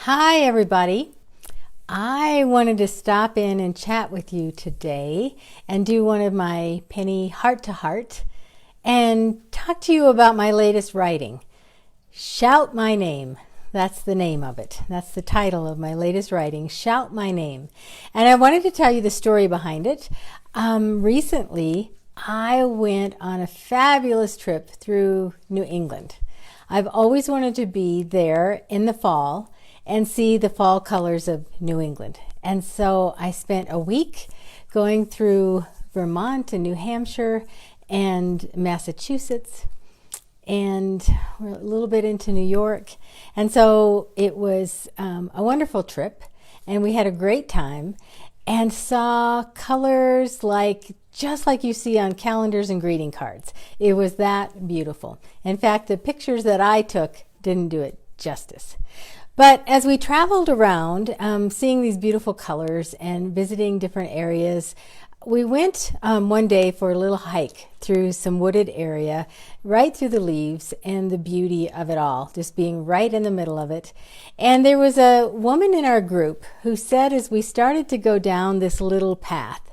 Hi, everybody. I wanted to stop in and chat with you today and do one of my penny heart to heart and talk to you about my latest writing. Shout My Name. That's the name of it. That's the title of my latest writing, Shout My Name. And I wanted to tell you the story behind it. Recently, I went on a fabulous trip through New England. I've always wanted to be there in the fall and see the fall colors of New England. And so I spent a week going through Vermont and New Hampshire and Massachusetts, and we're a little bit into New York. And so it was a wonderful trip, and we had a great time and saw colors just like you see on calendars and greeting cards. It was that beautiful. In fact, the pictures that I took didn't do it justice. But as we traveled around, seeing these beautiful colors and visiting different areas, we went one day for a little hike through some wooded area, right through the leaves and the beauty of it all, just being right in the middle of it. And there was a woman in our group who said, as we started to go down this little path,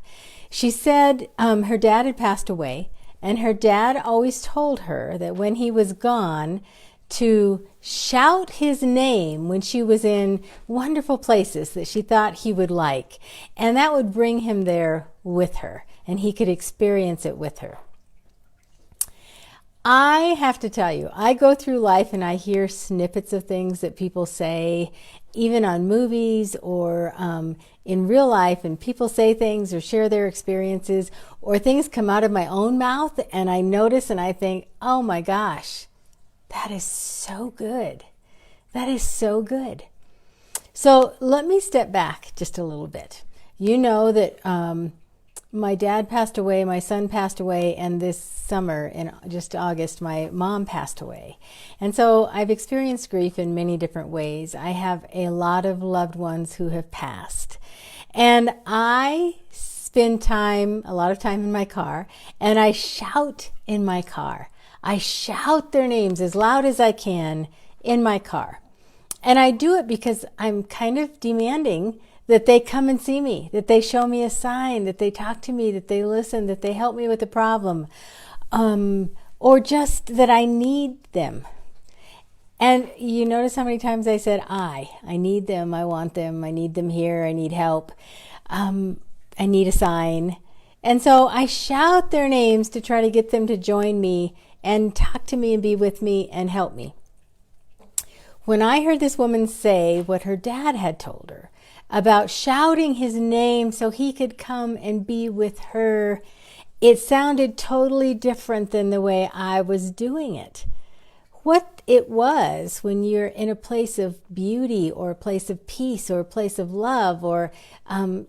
she said her dad had passed away, and her dad always told her that when he was gone, to shout his name when she was in wonderful places that she thought he would like. And that would bring him there with her, and he could experience it with her. I have to tell you, I go through life and I hear snippets of things that people say, even on movies or in real life, and people say things or share their experiences, or things come out of my own mouth, and I notice and I think, oh my gosh, that is so good. That is so good. So let me step back just a little bit. You know that my dad passed away, my son passed away, and this summer, in just August, my mom passed away. And so I've experienced grief in many different ways. I have a lot of loved ones who have passed. And I spend a lot of time in my car, and I shout in my car. I shout their names as loud as I can in my car. And I do it because I'm kind of demanding that they come and see me, that they show me a sign, that they talk to me, that they listen, that they help me with the problem, or just that I need them. And you notice how many times I said I need them, I want them, I need them here, I need help, I need a sign. And so I shout their names to try to get them to join me and talk to me and be with me and help me. When I heard this woman say what her dad had told her about shouting his name so he could come and be with her, it sounded totally different than the way I was doing it. What it was when you're in a place of beauty or a place of peace or a place of love or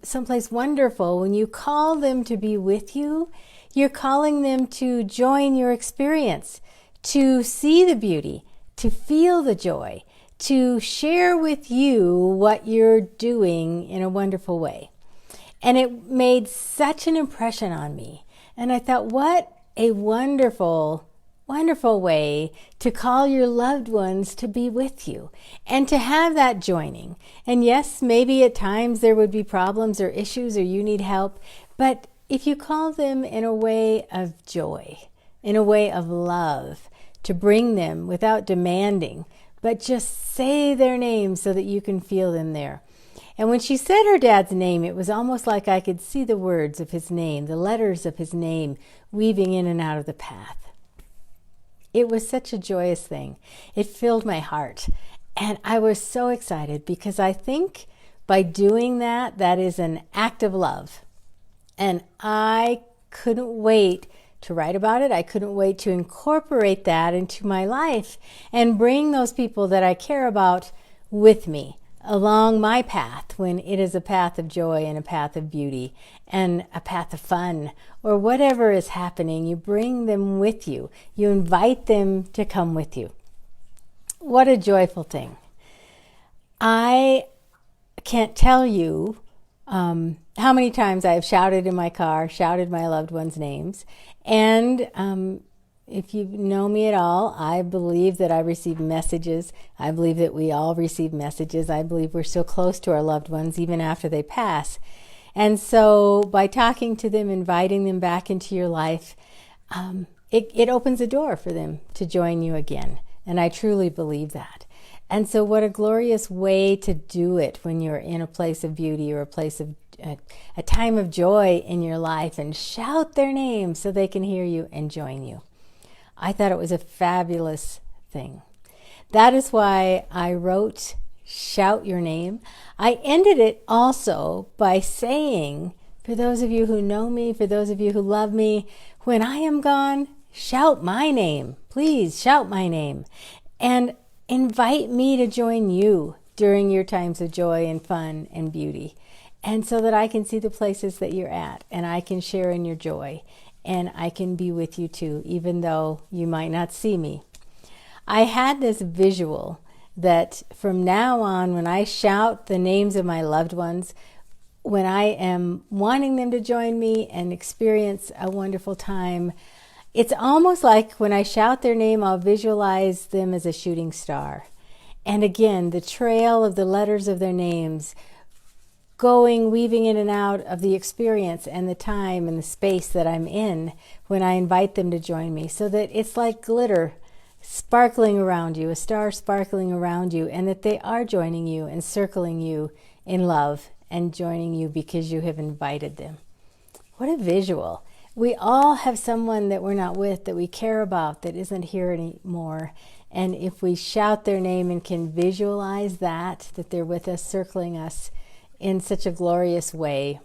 someplace wonderful, when you call them to be with you, you're calling them to join your experience, to see the beauty, to feel the joy, to share with you what you're doing in a wonderful way. And it made such an impression on me. And I thought, what a wonderful, wonderful way to call your loved ones to be with you and to have that joining. And yes, maybe at times there would be problems or issues or you need help, but if you call them in a way of joy, in a way of love, to bring them without demanding, but just say their name so that you can feel them there. And when she said her dad's name, it was almost like I could see the words of his name, the letters of his name, weaving in and out of the path. It was such a joyous thing. It filled my heart. And I was so excited because I think by doing that, that is an act of love. And I couldn't wait to write about it. I couldn't wait to incorporate that into my life and bring those people that I care about with me along my path, when it is a path of joy and a path of beauty and a path of fun, or whatever is happening. You bring them with you. You invite them to come with you. What a joyful thing. I can't tell you how many times I've shouted in my car, shouted my loved ones' names, and if you know me at all, I believe that I receive messages. I believe that we all receive messages. I believe we're so close to our loved ones even after they pass. And so by talking to them, inviting them back into your life, it opens a door for them to join you again. And I truly believe that. And so what a glorious way to do it when you're in a place of beauty or a place of a time of joy in your life, and shout their name so they can hear you and join you. I thought it was a fabulous thing. That is why I wrote Shout Your Name. I ended it also by saying, for those of you who know me, for those of you who love me, when I am gone, shout my name. Please shout my name. And invite me to join you during your times of joy and fun and beauty. And so that I can see the places that you're at, and I can share in your joy, and I can be with you too, even though you might not see me. I had this visual that from now on, when I shout the names of my loved ones, when I am wanting them to join me and experience a wonderful time, it's almost like when I shout their name, I'll visualize them as a shooting star. And again, the trail of the letters of their names going, weaving in and out of the experience and the time and the space that I'm in when I invite them to join me, so that it's like glitter sparkling around you, a star sparkling around you, and that they are joining you and circling you in love and joining you because you have invited them. What a visual. We all have someone that we're not with, that we care about, that isn't here anymore. And if we shout their name and can visualize that they're with us, circling us in such a glorious way,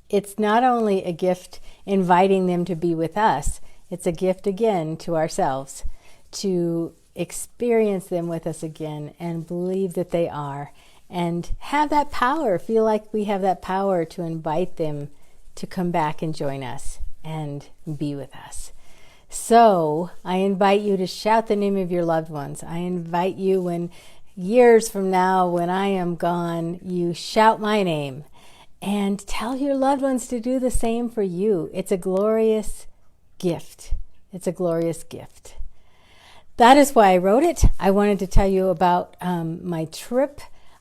it's not only a gift inviting them to be with us, it's a gift again to ourselves to experience them with us again and believe that they are, and have that power, feel like we have that power to invite them to come back and join us and be with us. So I invite you to shout the name of your loved ones. I invite you, when years from now, when I am gone, you shout my name and tell your loved ones to do the same for you. It's a glorious gift. It's a glorious gift. That is why I wrote it. I wanted to tell you about my trip.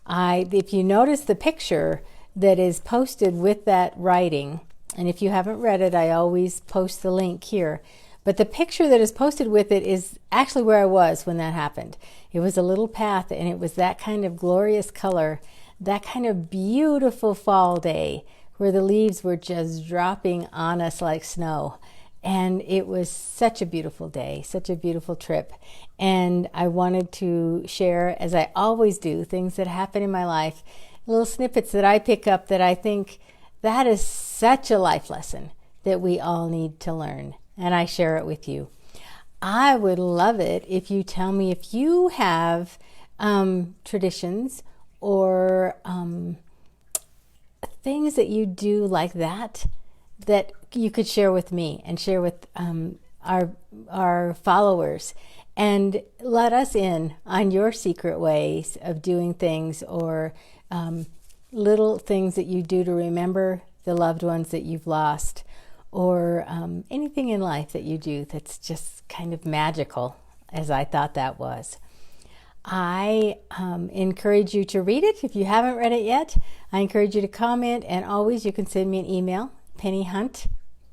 If you notice the picture that is posted with that writing, and if you haven't read it, I always post the link here. But the picture that is posted with it is actually where I was when that happened. It was a little path, and it was that kind of glorious color, that kind of beautiful fall day where the leaves were just dropping on us like snow. And it was such a beautiful day, such a beautiful trip. And I wanted to share, as I always do, things that happen in my life, little snippets that I pick up that I think that is such a life lesson that we all need to learn. And I share it with you. I would love it if you tell me if you have traditions or things that you do like that you could share with me and share with our followers, and let us in on your secret ways of doing things, or little things that you do to remember the loved ones that you've lost, or anything in life that you do that's just kind of magical, as I thought that was. I encourage you to read it. If you haven't read it yet, I encourage you to comment, and always you can send me an email, Penny Hunt.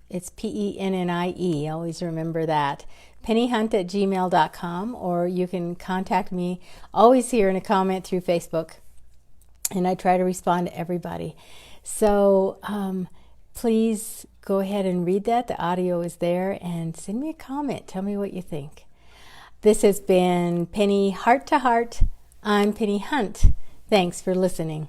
It's Pennie. Always remember that. pennyhunt@gmail.com, or you can contact me always here in a comment through Facebook, and I try to respond to everybody. So please go ahead and read that. The audio is there, and send me a comment. Tell me what you think. This has been Penny Heart to Heart. I'm Penny Hunt. Thanks for listening.